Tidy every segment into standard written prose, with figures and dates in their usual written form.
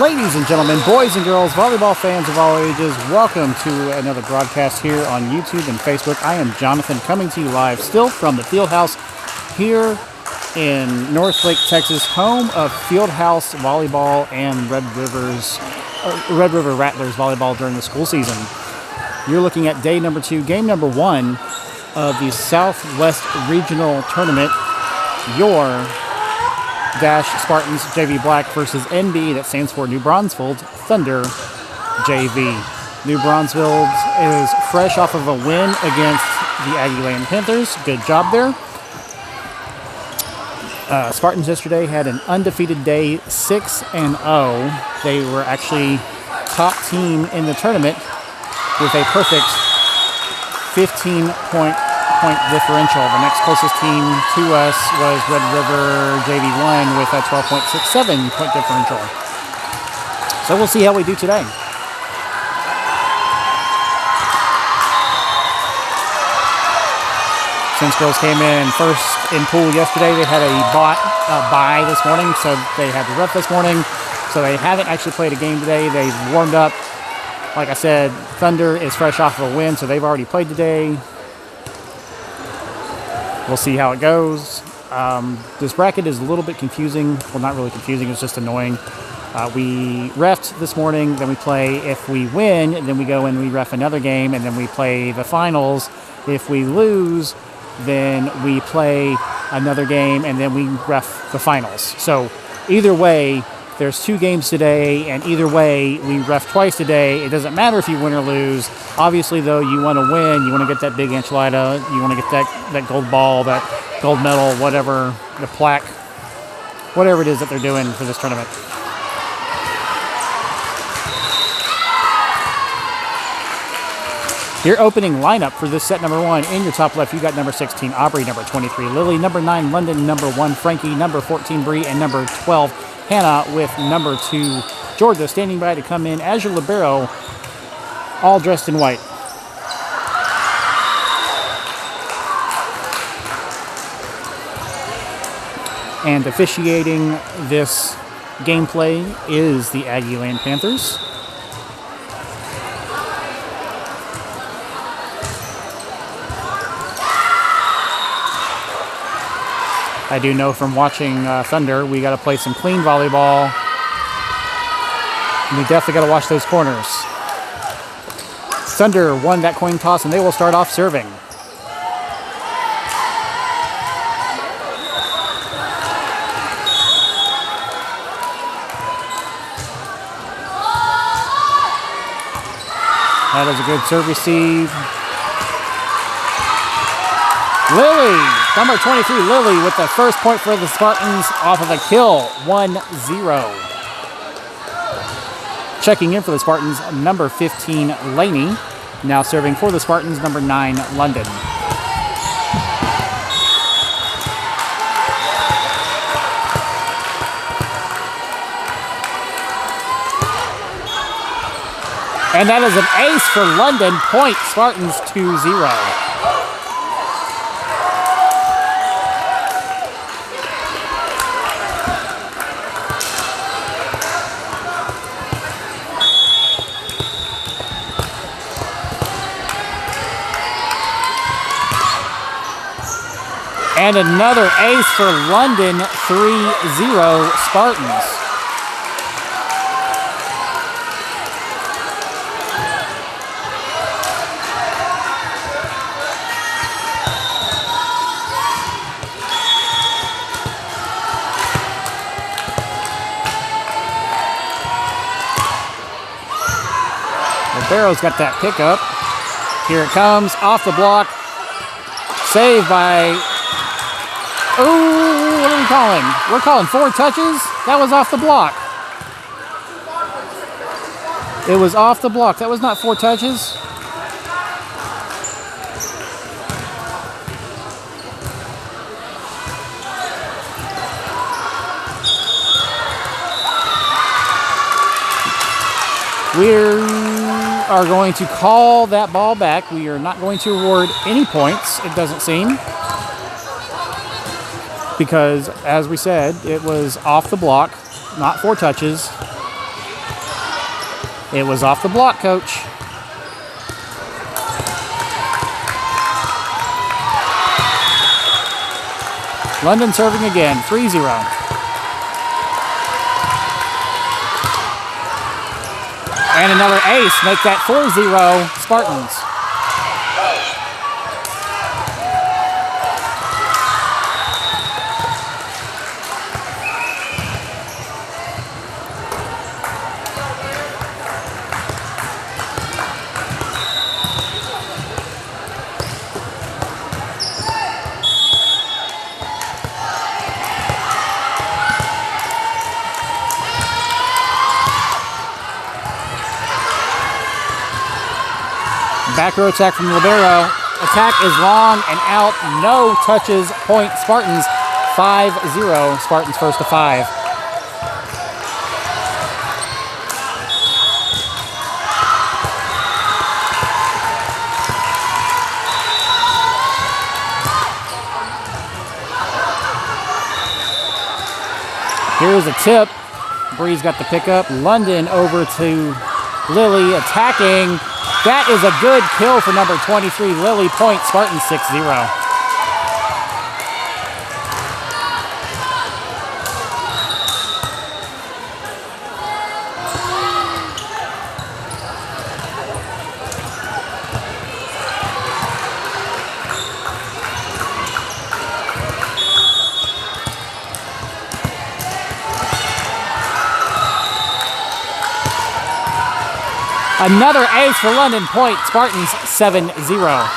Ladies and gentlemen, boys and girls, volleyball fans of all ages, welcome to another broadcast here on YouTube and Facebook. I am Jonathan, coming to you live still from the Fieldhouse here in Northlake, Texas, home of Fieldhouse Volleyball and Red River Rattlers volleyball during the school season. You're looking at day number 2, game number 1 of the Southwest Regional Tournament. Your Spartans JV Black versus NB, that stands for New Braunfels Thunder JV. New Braunfels is fresh off of a win against the Aggieland Panthers. Good job there. Spartans yesterday had an undefeated day, 6-0. They were actually top team in the tournament with a perfect 15-point differential. The next closest team to us was Red River JV1 with a 12.67 point differential. So we'll see how we do today. Since girls came in first in pool yesterday, they had a bye this morning, so they had the ref this morning. So they haven't actually played a game today. They've warmed up. Like I said, Thunder is fresh off of a win, so they've already played today. We'll see how it goes. This bracket is a little bit confusing. Well, not really confusing. It's just annoying. We refed this morning. Then we play. If we win, then we go and we ref another game. And then we play the finals. If we lose, then we play another game. And then we ref the finals. So either way, there's 2 games today. And either way, we ref twice today. It doesn't matter if you win or lose. Obviously, though, you want to win. You want to get that big enchilada. You want to get that gold ball, that gold medal, whatever, the plaque, whatever it is that they're doing for this tournament. Your opening lineup for this set number 1. In your top left, you got number 16, Aubrey, number 23, Lily, number 9, London, number 1, Frankie, number 14, Bree, and number 12, Hannah, with number 2, Georgia, standing by to come in as your libero, all dressed in white. And officiating this gameplay is the Aggieland Panthers. I do know from watching Thunder, we got to play some clean volleyball. And we definitely got to watch those corners. Thunder won that coin toss, and they will start off serving. That is a good serve receive. Lily, number 23, Lily, with the first point for the Spartans off of a kill, 1-0. Checking in for the Spartans, number 15, Laney. Now serving for the Spartans, number 9, London. And that is an ace for London. Point, Spartans 2-0. And another ace for London, 3-0 Spartans. Barrow's got that pickup. Here it comes, off the block. Saved by... Ooh, what are we calling? We're calling 4 touches? That was off the block. It was off the block. That was not 4 touches. We are going to call that ball back. We are not going to award any points, it doesn't seem. Because, as we said, it was off the block, not 4 touches. It was off the block, coach. London serving again, 3-0. And another ace, make that 4-0 Spartans. Back row attack from Libero. Attack is long and out. No touches. Point Spartans. 5-0. Spartans first to 5. Here's a tip. Bree's got the pickup. London over to Lily attacking. That is a good kill for number 23, Lily. Point, Spartans 6-0. Another ace for London. Point, Spartans 7-0.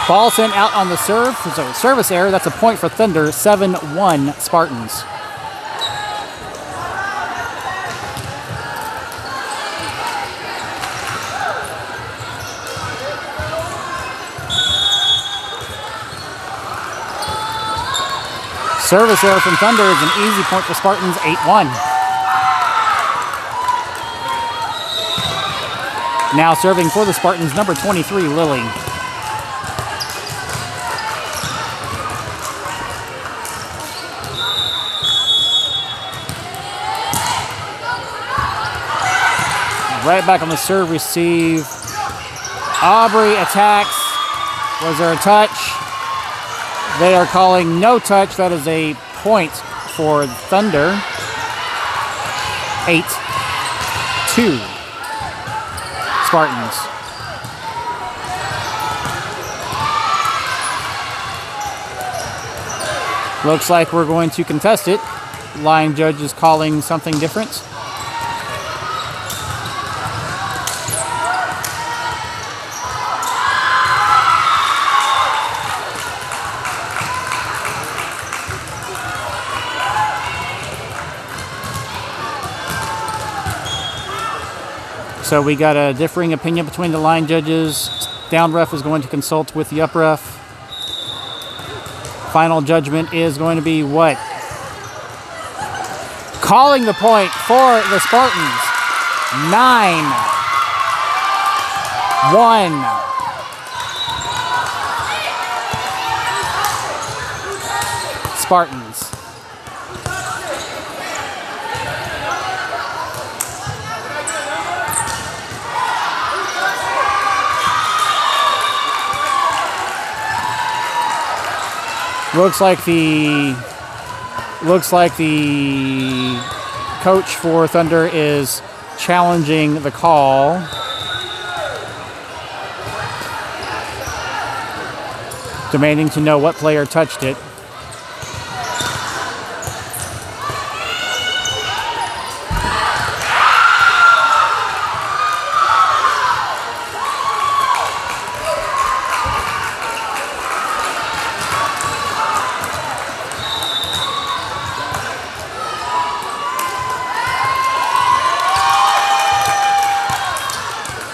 Ball sent out on the serve. So service error. That's a point for Thunder. 7-1 Spartans. Service error from Thunder is an easy point for Spartans. 8-1. Now serving for the Spartans, number 23, Lily. Right back on the serve, receive. Aubrey attacks. Was there a touch? They are calling no touch. That is a point for Thunder. 8-2 Spartans. Looks like we're going to contest it. Line judge is calling something different. So we got a differing opinion between the line judges. Down ref is going to consult with the up ref. Final judgment is going to be what? Calling the point for the Spartans. 9-1. Spartans. Looks like the coach for Thunder is challenging the call. Demanding to know what player touched it.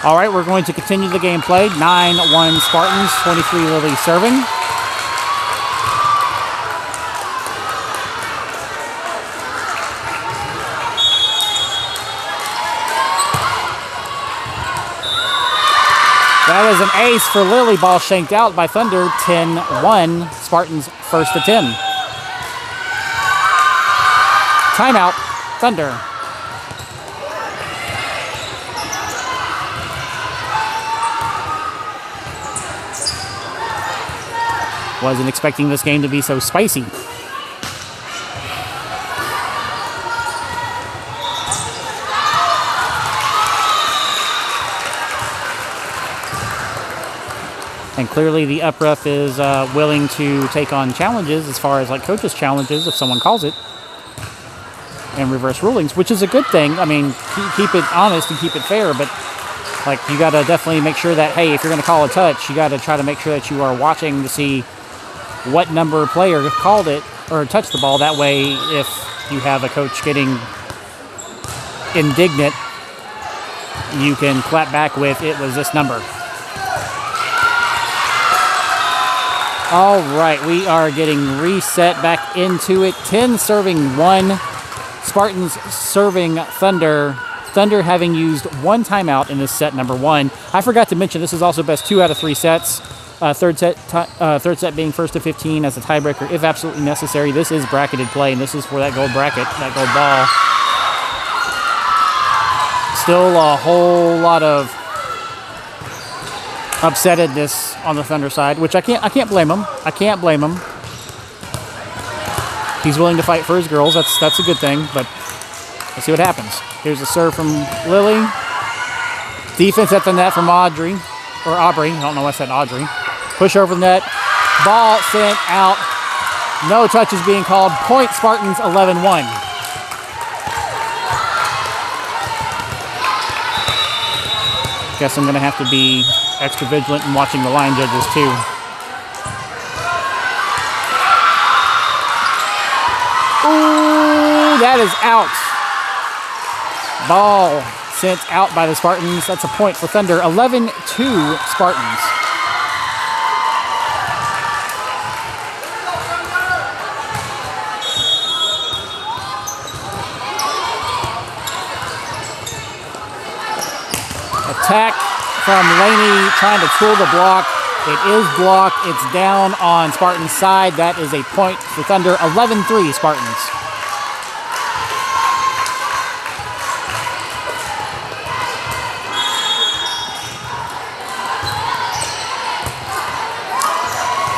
All right, we're going to continue the gameplay. 9-1 Spartans, 23 Lily serving. That is an ace for Lily. Ball shanked out by Thunder. 10-1. Spartans first to 10. Timeout. Thunder. Wasn't expecting this game to be so spicy. And clearly the up ref is willing to take on challenges as far as like coaches' challenges if someone calls it. And reverse rulings, which is a good thing. I mean, keep it honest and keep it fair, but like you got to definitely make sure that, hey, if you're going to call a touch, you got to try to make sure that you are watching to see what number player called it or touched the ball. That way, if you have a coach getting indignant, you can clap back with, it was this number. All right, we are getting reset back into it. 10 serving 1. Spartans serving Thunder. Thunder having used one timeout in this set number 1. I forgot to mention this is also best 2 out of 3 sets. Third set being first to 15 as a tiebreaker if absolutely necessary. This is bracketed play, and this is for that gold bracket, that gold ball. Still a whole lot of upsettedness on the Thunder side, which I can't blame him. I can't blame him. He's willing to fight for his girls. That's a good thing, but let's see what happens. Here's a serve from Lily. Defense at the net from Aubrey. I don't know why I said Audrey. Push over the net. Ball sent out. No touches being called. Point Spartans 11-1. Guess I'm going to have to be extra vigilant in watching the line judges too. Ooh, that is out. Ball sent out by the Spartans. That's a point for Thunder. 11-2 Spartans. Attack from Laney trying to tool the block. It is blocked. It's down on Spartan's side. That is a point for Thunder. 11-3 Spartans.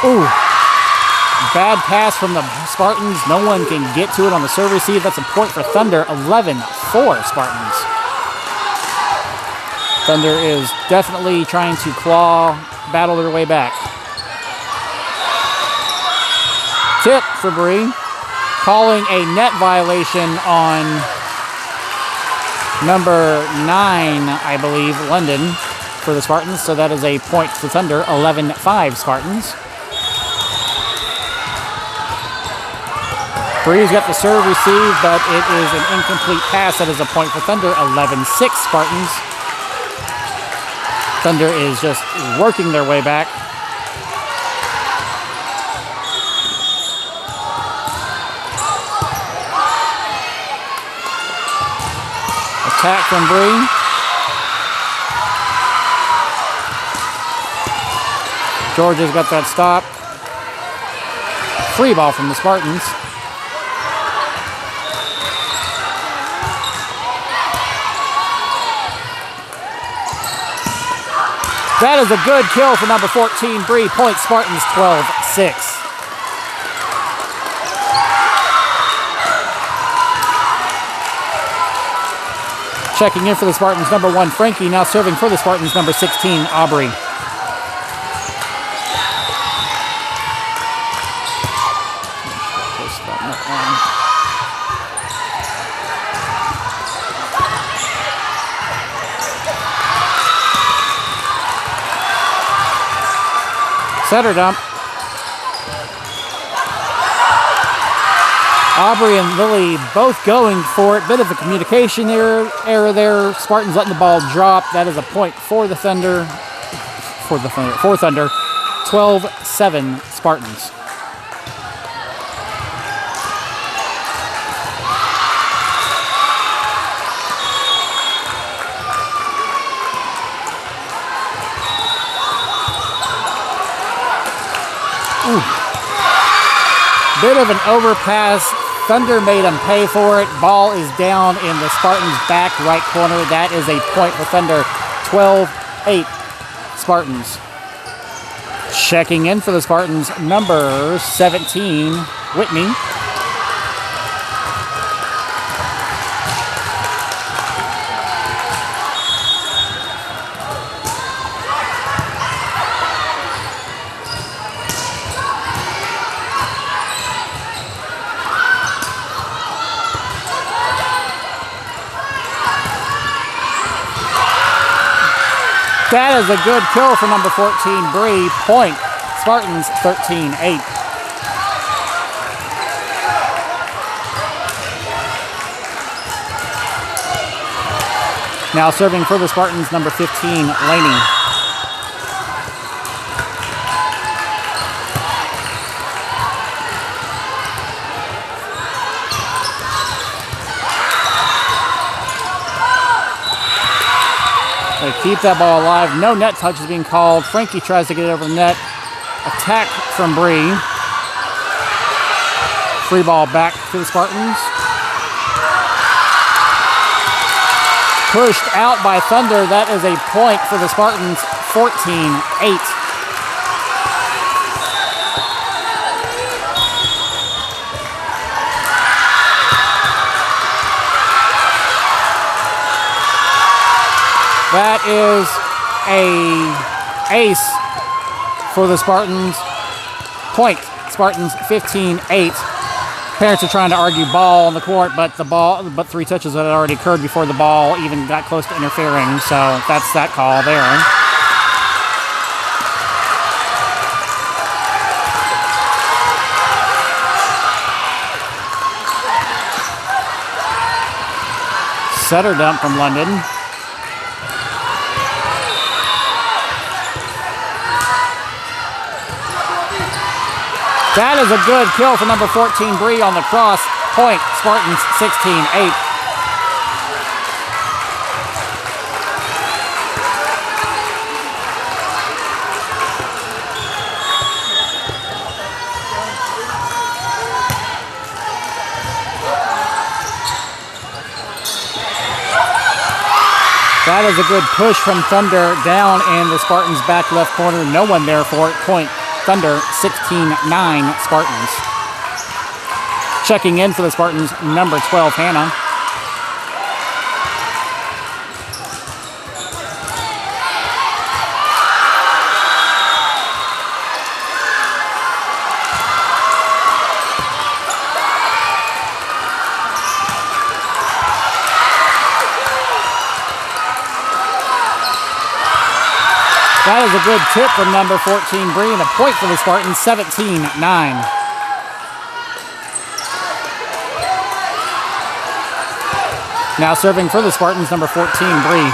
Ooh. Bad pass from the Spartans. No one can get to it on the serve receive. That's a point for Thunder. 11-4 Spartans. Thunder is definitely trying to battle their way back. Tip for Bree. Calling a net violation on number 9, I believe, London, for the Spartans. So that is a point for Thunder. 11-5 Spartans. Bree's got the serve received, but it is an incomplete pass. That is a point for Thunder. 11-6 Spartans. Thunder is just working their way back. Attack from Bree. Georgia's got that stop. Free ball from the Spartans. That is a good kill for number 14, Bree. Point Spartans 12-6. Checking in for the Spartans, number 1, Frankie. Now serving for the Spartans, number 16, Aubrey. Setter dump. Aubrey and Lily both going for it. Bit of a communication error there. Spartans letting the ball drop. That is a point for the Thunder. For Thunder. 12-7 Spartans. Bit of an overpass. Thunder made them pay for it. Ball is down in the Spartans' back right corner. That is a point for Thunder. 12-8 Spartans. Checking in for the Spartans, number 17, Whitney. That is a good kill for number 14, Bree. Point. Spartans 13-8. Now serving for the Spartans, number 15, Laney. They keep that ball alive. No net touch is being called. Frankie tries to get it over the net. Attack from Bree. Free ball back to the Spartans. Pushed out by Thunder. That is a point for the Spartans. 14-8. That is a ace for the Spartans. Point. Spartans 15-8. Parents are trying to argue ball on the court, but three touches had already occurred before the ball even got close to interfering. So that's that call there. Setter dump from London. That is a good kill for number 14, Bree, on the cross. Point. Spartans 16-8. That is a good push from Thunder down in the Spartans' back left corner. No one there for it. Point. Thunder 16-9 Spartans. Checking in for the Spartans, number 12, Hannah. That is a good tip from number 14, Bree, and a point for the Spartans, 17-9. Now serving for the Spartans, number 14, Bree.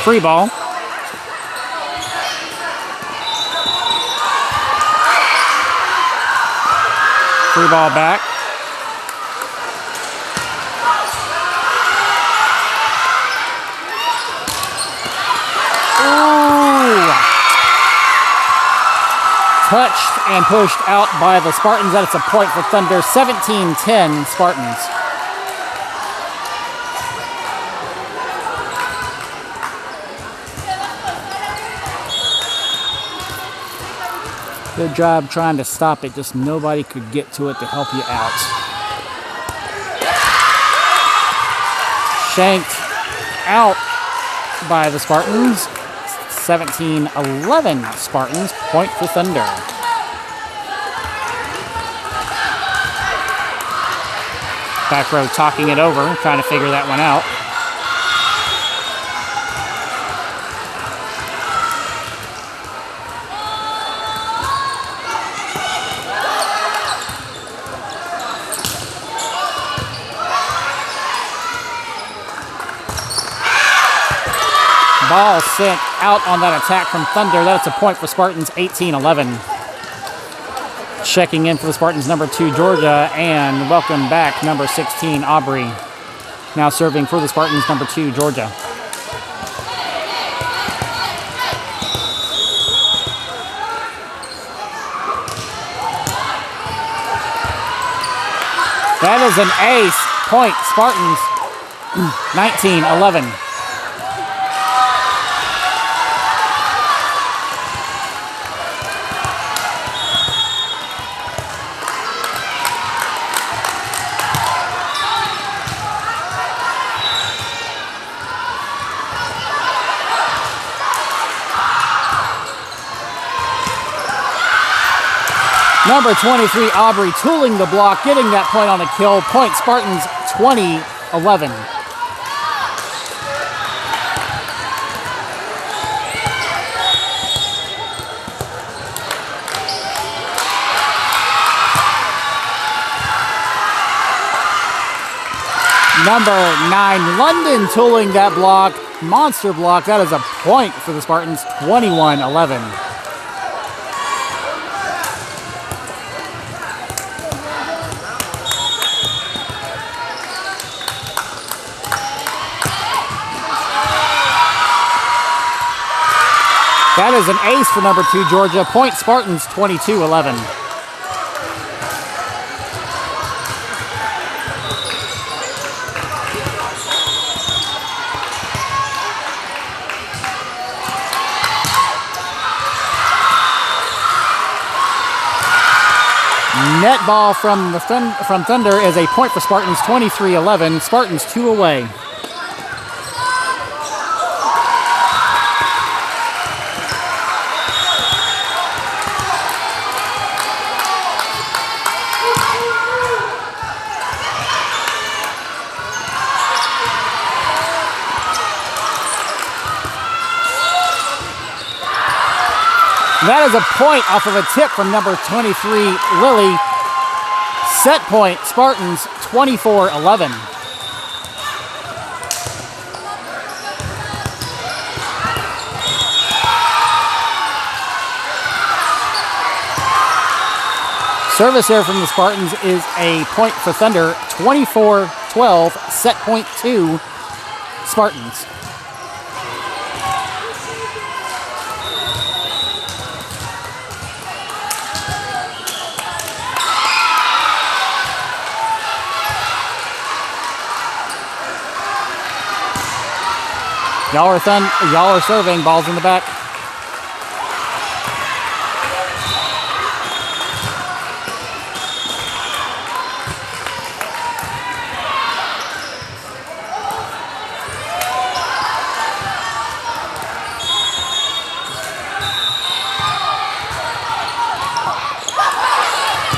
Free ball. Free ball back. Ooh. Touched and pushed out by the Spartans. That's a point for Thunder. 17-10 Spartans. Good job trying to stop it, just nobody could get to it to help you out. Shanked out by the Spartans. 17-11 Spartans. Point for Thunder. Back row talking it over, trying to figure that one out. Ball sent out on that attack from Thunder. That's a point for Spartans, 18-11. Checking in for the Spartans, number 2, Georgia, and welcome back, number 16, Aubrey. Now serving for the Spartans, number 2, Georgia. That is an ace. Point, Spartans, 19-11. Number 23, Aubrey, tooling the block, getting that point on the kill. Point, Spartans, 20-11. Number 9, London, tooling that block. Monster block. That is a point for the Spartans, 21-11. That is an ace for number 2, Georgia. Point, Spartans, 22-11. Net ball from Thunder is a point for Spartans, 23-11. Spartans 2 away. That is a point off of a tip from number 23, Lily. Set point, Spartans, 24-11. Service error from the Spartans is a point for Thunder, 24-12. Set point 2, Spartans. Y'all are serving. Balls in the back.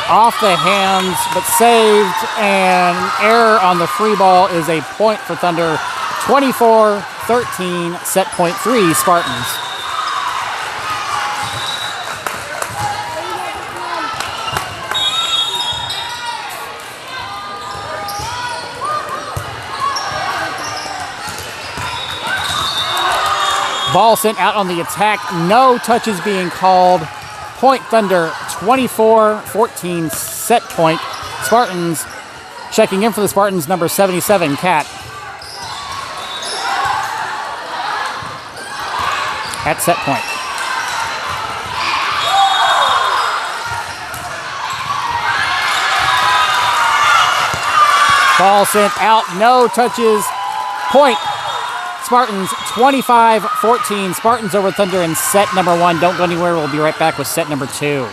Off the hands, but saved, and error on the free ball is a point for Thunder. 24-13, set point 3, Spartans. Ball sent out on the attack. No touches being called. Point Thunder, 24-14, set point. Spartans checking in for the Spartans, number 77, Kat. At set point. Ball sent out, no touches. Point, Spartans, 25-14. Spartans over Thunder in set number 1. Don't go anywhere. We'll be right back with set number 2.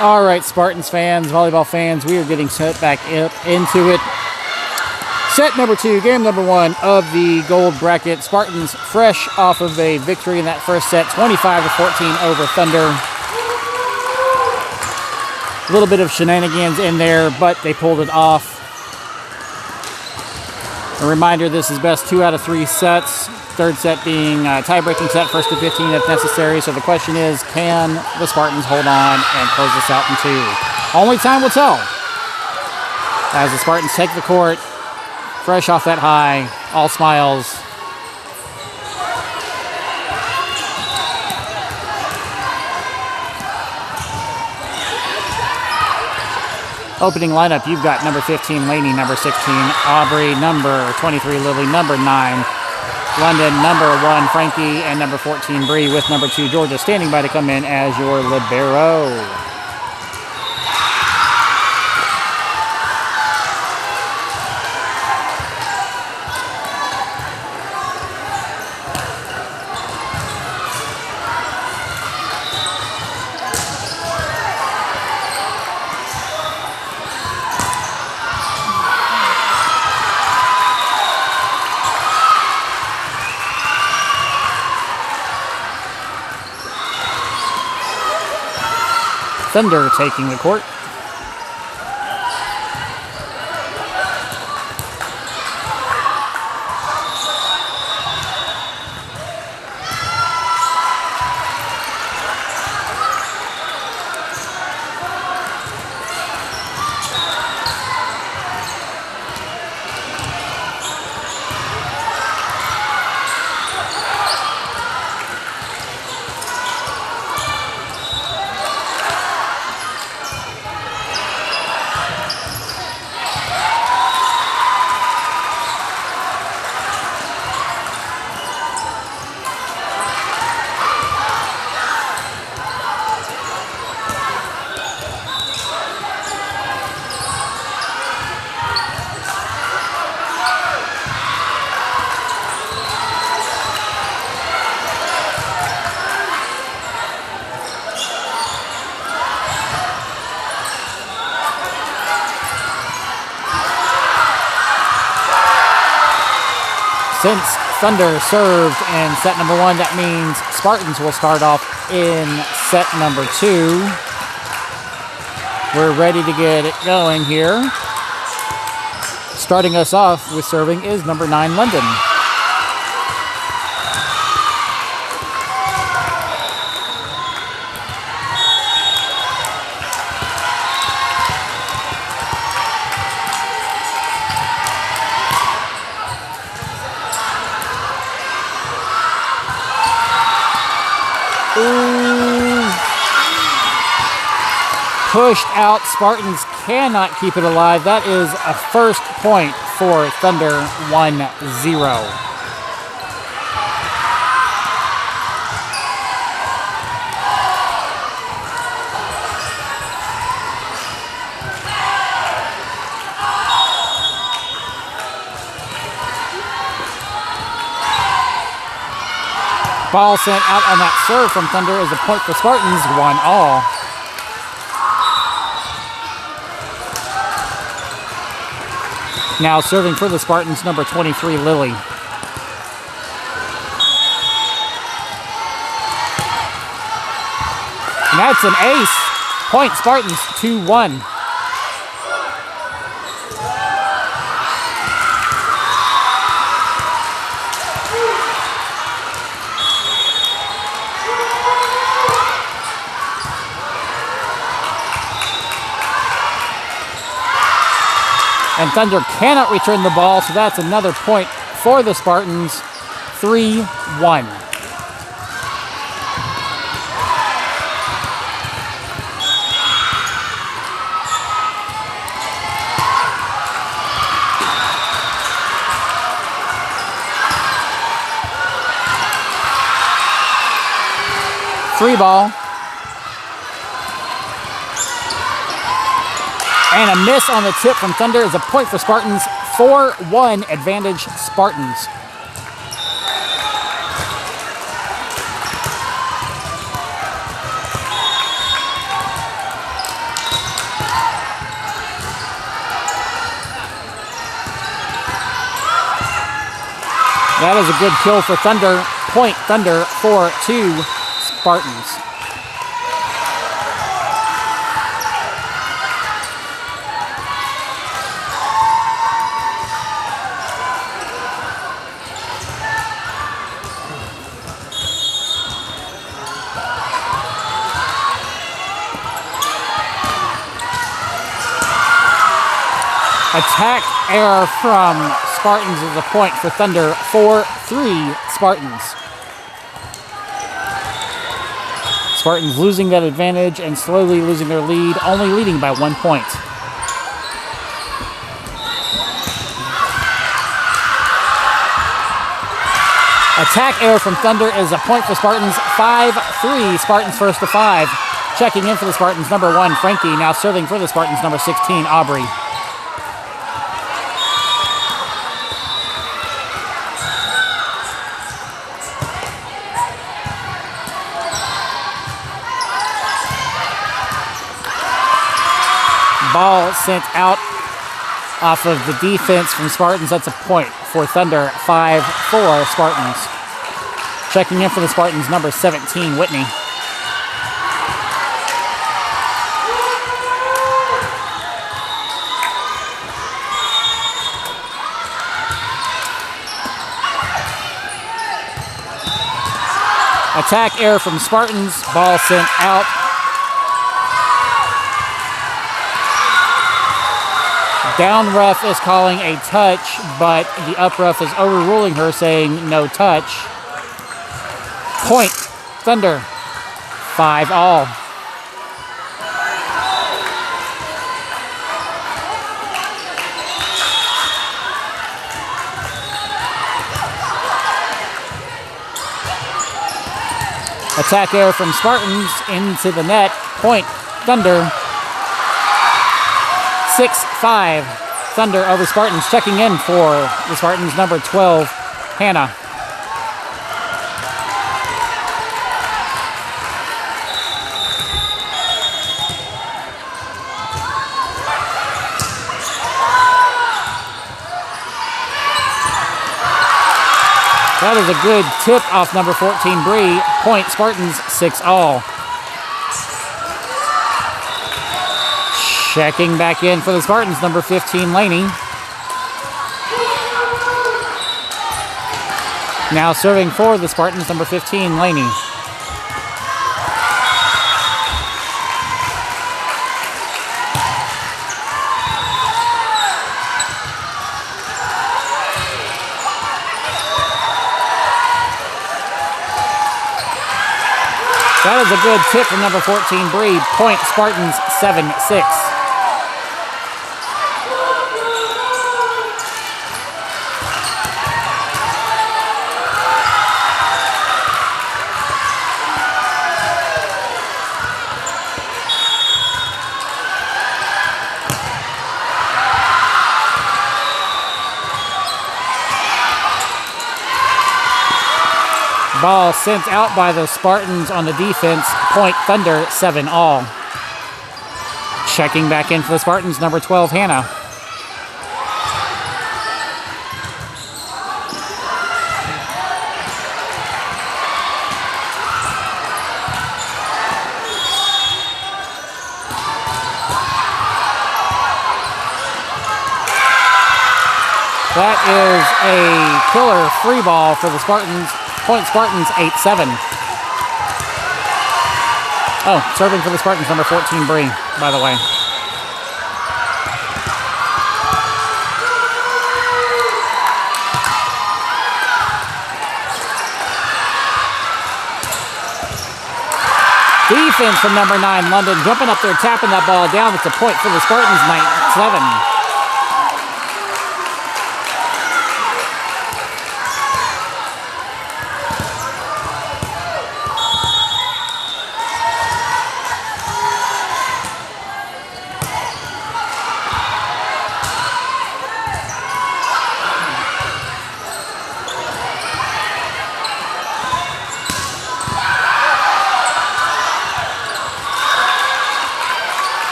All right, Spartans fans, volleyball fans, we are getting set back up into it. Set number 2, game number 1 of the gold bracket. Spartans fresh off of a victory in that first set, 25-14 over Thunder. A little bit of shenanigans in there, but they pulled it off. A reminder, this is best 2 out of 3 sets. Third set being a tie-breaking set, first to 15 if necessary. So the question is, can the Spartans hold on and close this out in 2? Only time will tell. As the Spartans take the court, fresh off that high, all smiles. Opening lineup, you've got number 15, Laney, number 16, Aubrey, number 23, Lily, number 9, London, number 1, Frankie, and number 14, Bree, with number 2, Georgia, standing by to come in as your libero. Thunder taking the court. Since Thunder served in set number 1, that means Spartans will start off in set number 2. We're ready to get it going here. Starting us off with serving is number 9, London. Pushed out. Spartans cannot keep it alive. That is a first point for Thunder, 1-0. Ball sent out on that serve from Thunder is a point for Spartans, 1-all. Now serving for the Spartans, number 23, Lily. And that's an ace. Point Spartans, 2-1. And Thunder cannot return the ball, so that's another point for the Spartans, 3-1. Free ball. And a miss on the tip from Thunder is a point for Spartans. 4-1 advantage Spartans. That is a good kill for Thunder. Point Thunder 4-2 Spartans. Attack error from Spartans is a point for Thunder. 4-3 Spartans. Spartans losing that advantage and slowly losing their lead, only leading by 1 point. Attack error from Thunder is a point for Spartans. 5-3 Spartans first to 5. Checking in for the Spartans, number 1, Frankie. Now serving for the Spartans, number 16, Aubrey. Ball sent out off of the defense from Spartans. That's a point for Thunder. 5-4 Spartans. Checking in for the Spartans, number 17, Whitney. Attack error from Spartans. Ball sent out. Down ref is calling a touch, but the up ref is overruling her, saying no touch. Point Thunder. 5-all. Attack error from Spartans into the net. Point Thunder. 6-5. Thunder over Spartans. Checking in for the Spartans, number 12, Hannah. That is a good tip off number 14, Bree. Point Spartans, 6-all. Checking back in for the Spartans, number 15, Laney. Now serving for the Spartans, number 15, Laney. That is a good tip from number 14, Bree. Point Spartans, 7-6. Ball sent out by the Spartans on the defense. Point Thunder, 7-all. Checking back in for the Spartans, number 12, Hannah. That is a killer free ball for the Spartans. Point Spartans, 8-7. Oh, serving for the Spartans, number 14, Bree, by the way. Defense from number 9, London, jumping up there, tapping that ball down. It's a point for the Spartans, 9-7.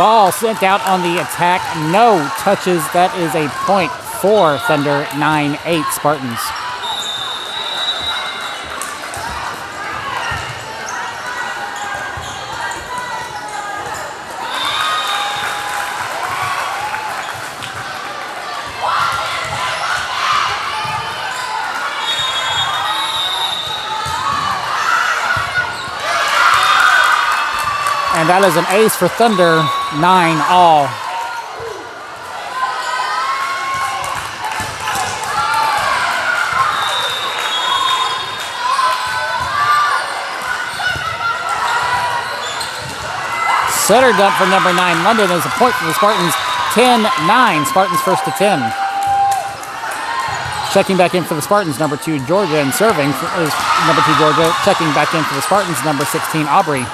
Ball sent out on the attack. No touches. That is a point for Thunder. 9-8 Spartans. And that is an ace for Thunder, 9-all. Setter dump for number 9, London, is a point for the Spartans, 10-9. Spartans first to 10. Checking back in for the Spartans, number 2, Georgia, and serving is number 2, Georgia. Checking back in for the Spartans, number 16, Aubrey.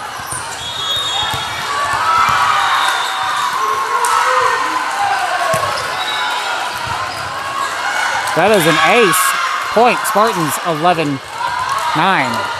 That is an ace. Point, Spartans, 11-9.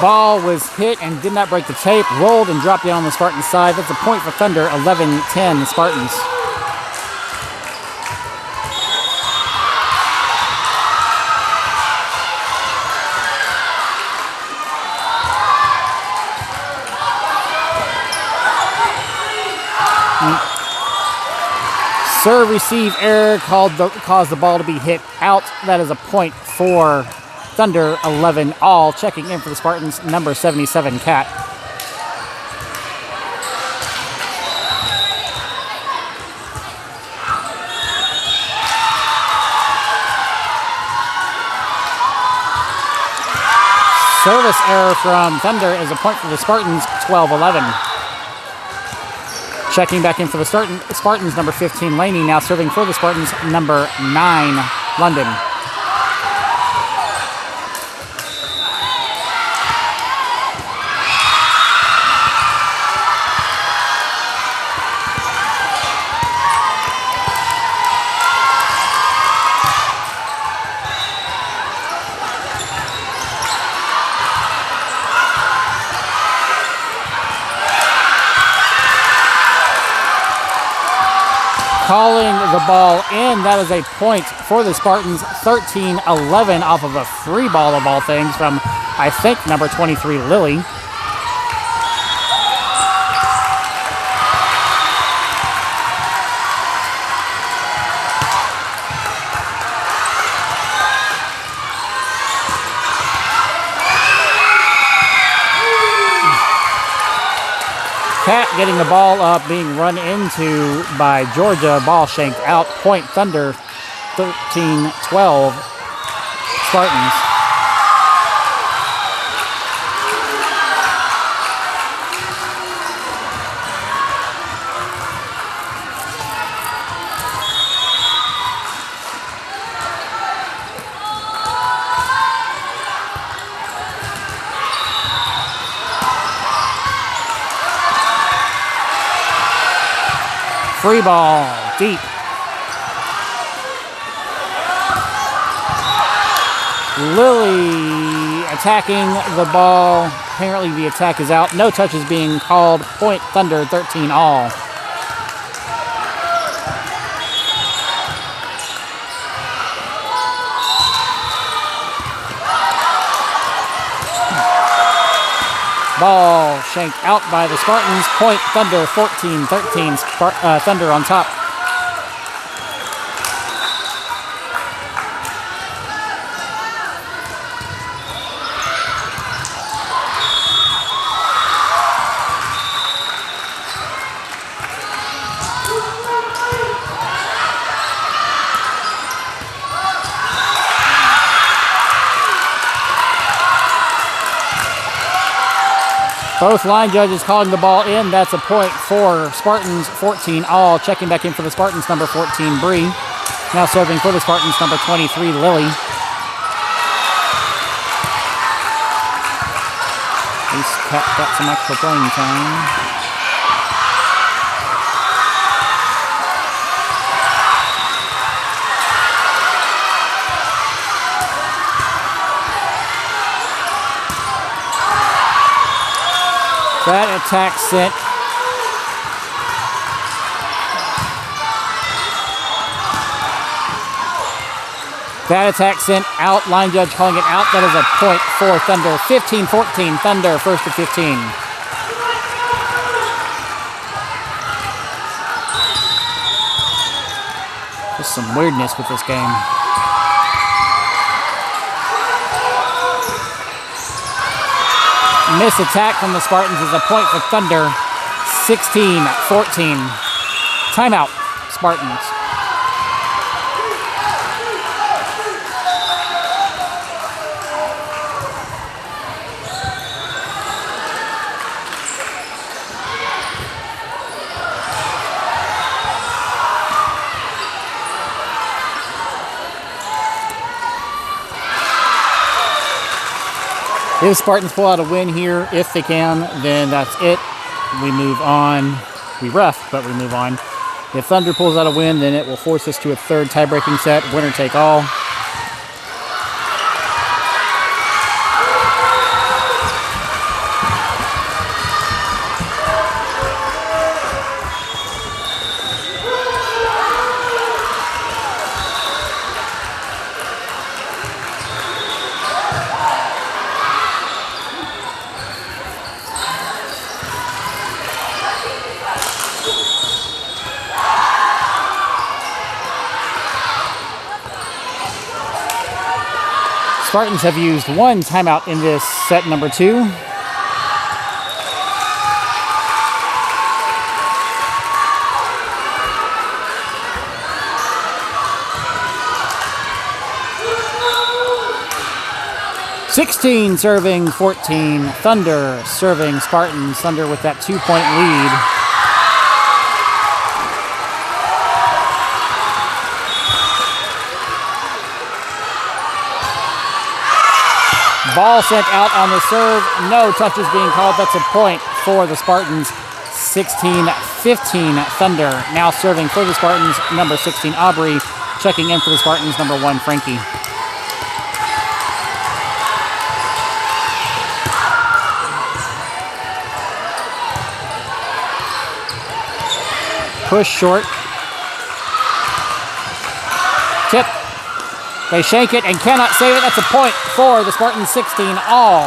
Ball was hit and did not break the tape, rolled and dropped down on the Spartan side. That's a point for Thunder, 11-10 Spartans. Serve receive error caused the ball to be hit out. That is a point for Thunder, 11-all. Checking in for the Spartans, number 77, Cat. Service error from Thunder is a point for the Spartans, 12-11. Checking back in for the Spartans, number 15, Laney, now serving for the Spartans, number 9, London. Calling the ball in. That is a point for the Spartans, 13-11 off of a free ball of all things from, I think, number 23, Lily. Cat getting the ball up, being run into by Georgia. Ball shanked out. Point Thunder, 13-12 Spartans. Free ball, deep. Lily attacking the ball. Apparently the attack is out. No touches being called. Point Thunder, 13-all. Ball shanked out by the Spartans. Point Thunder, 14-13. Thunder on top. Both line judges calling the ball in. That's a point for Spartans, 14 all. Checking back in for the Spartans, number 14, Bree. Now serving for the Spartans, number 23, Lily. He's got some extra playing time. That attack sent. That attack sent out. Line judge calling it out. That is a point for Thunder. 15-14. Thunder, first to 15. Just some weirdness with this game. Miss attack from the Spartans is a point for Thunder. 16-14. Timeout, Spartans. If Spartans pull out a win here, if they can, then that's it. We move on. We ref, but we move on. If Thunder pulls out a win, then it will force us to a third tie-breaking set, winner take all. Spartans have used one timeout in this set number 2. (16) serving 14. Thunder serving Spartans. Thunder with that 2-point lead. Ball sent out on the serve. No touches being called. That's a point for the Spartans. 16-15 Thunder. Now serving for the Spartans, number 16 Aubrey. Checking in for the Spartans, number 1 Frankie. Push short. Tip. They shank it and cannot save it. That's a point for the Spartans, 16 all.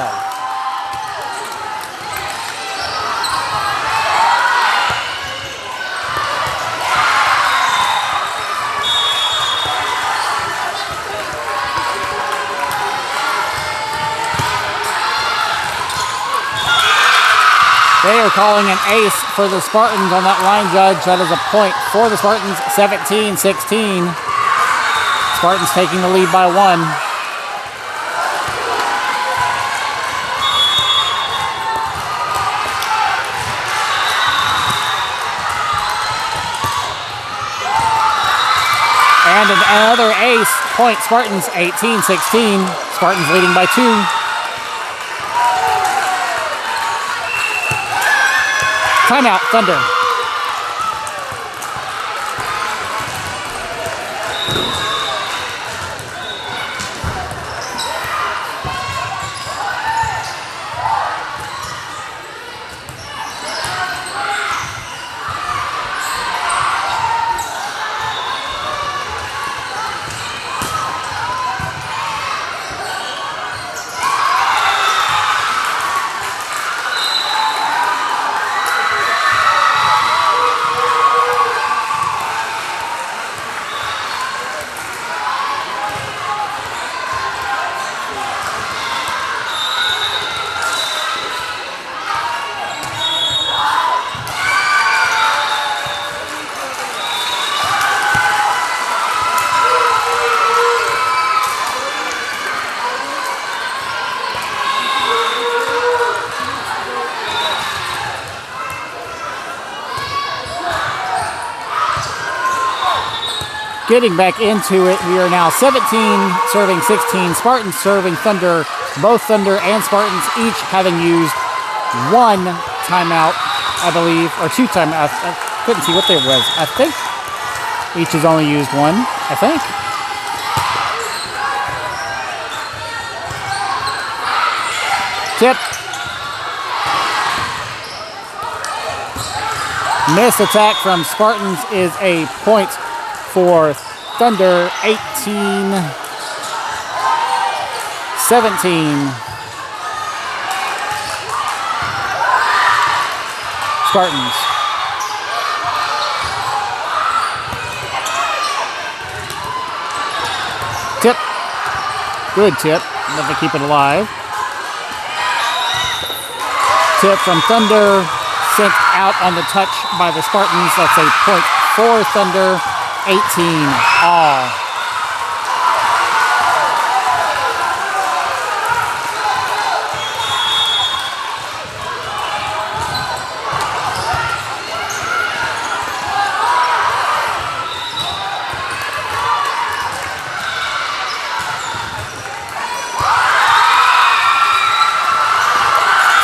They are calling an ace for the Spartans on that line judge. That is a point for the Spartans, 17-16. Spartans taking the lead by 1. And another ace point. Spartans 18-16. Spartans leading by 2. Timeout, Thunder. Getting back into it, we are now 17 serving 16. Spartans serving Thunder. Both Thunder and Spartans each having used one timeout, I believe, or two timeouts. I couldn't see what they was. I think each has only used one, I think. Tip. Missed attack from Spartans is a point for Thunder. 18-17. Spartans. Tip. Good tip. Let me keep it alive. Tip from Thunder. Sent out on the touch by the Spartans. That's a point for Thunder. 18 all.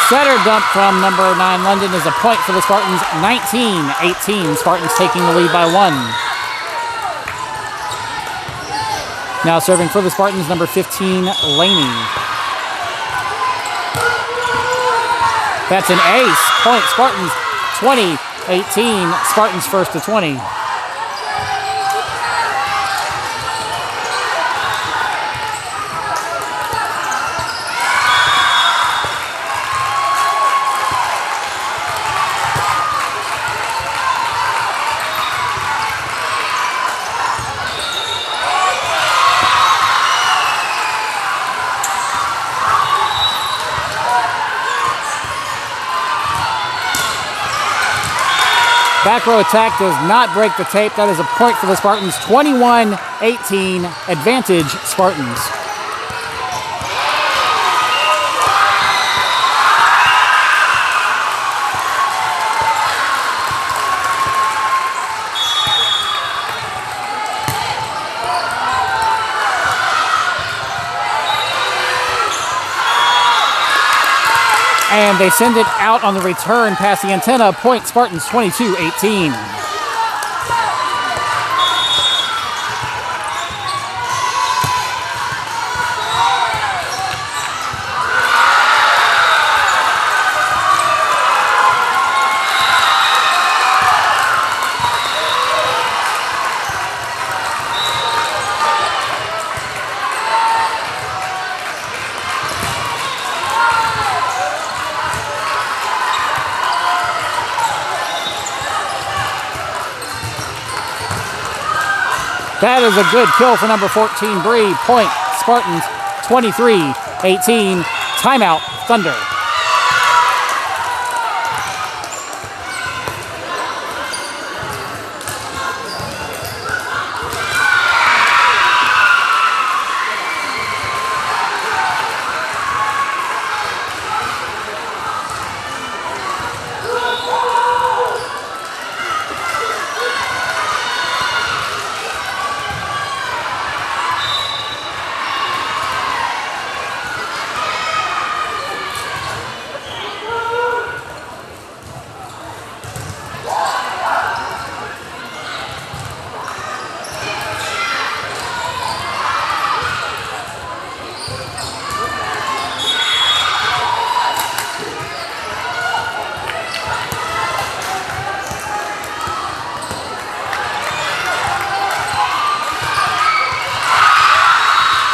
Setter dump from number 9 London is a point for the Spartans. 19-18. Spartans taking the lead by 1. Now serving for the Spartans, number 15 Laney. That's an ace. Point Spartans. 20-18. Spartans first to 20. Back row attack does not break the tape. That is a point for the Spartans. 21-18, advantage Spartans. And they send it out on the return past the antenna. Point Spartans 22-18. That is a good kill for number 14, Bree. Point, Spartans, 23-18. Timeout, Thunder.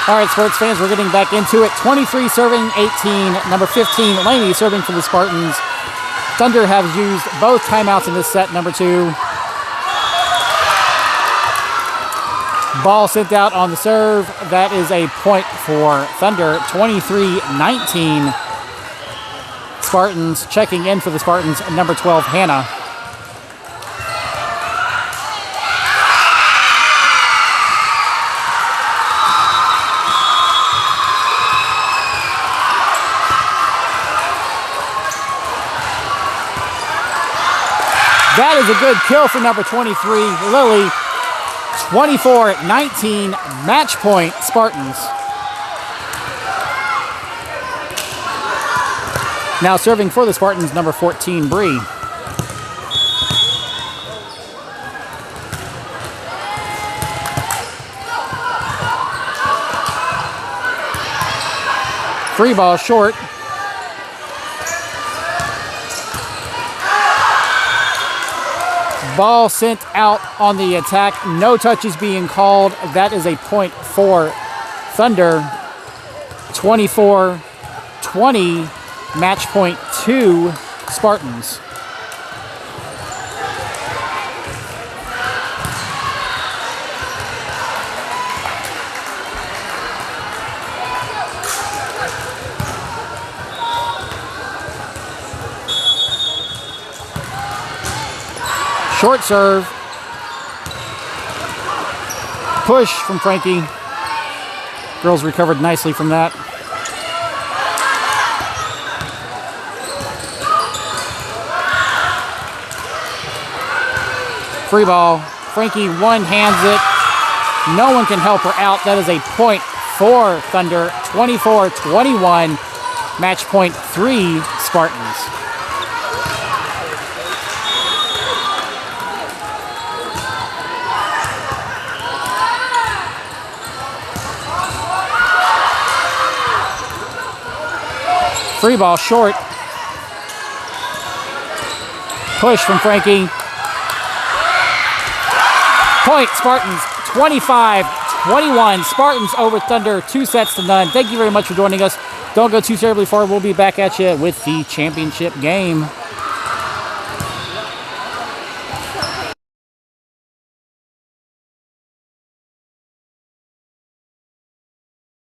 All right, sports fans, we're getting back into it. 23 serving, 18. Number 15, Laney, serving for the Spartans. Thunder have used both timeouts in this set, number 2. Ball sent out on the serve. That is a point for Thunder, 23-19. Spartans checking in for the Spartans, number 12, Hannah. That is a good kill for number 23, Lily. 24-19, match point, Spartans. Now serving for the Spartans, number 14, Bree. Free ball short. Ball sent out on the attack. No touches being called. That is a point for Thunder. 24-20. Match point 2, Spartans. Short serve. Push from Frankie. Girls recovered nicely from that. Free ball. Frankie one-hands it. No one can help her out. That is a point for Thunder. 24-21. Match point 3, Spartans. Free ball short. Push from Frankie. Point, Spartans, 25-21. Spartans over Thunder, 2-0. Thank you very much for joining us. Don't go too terribly far. We'll be back at you with the championship game.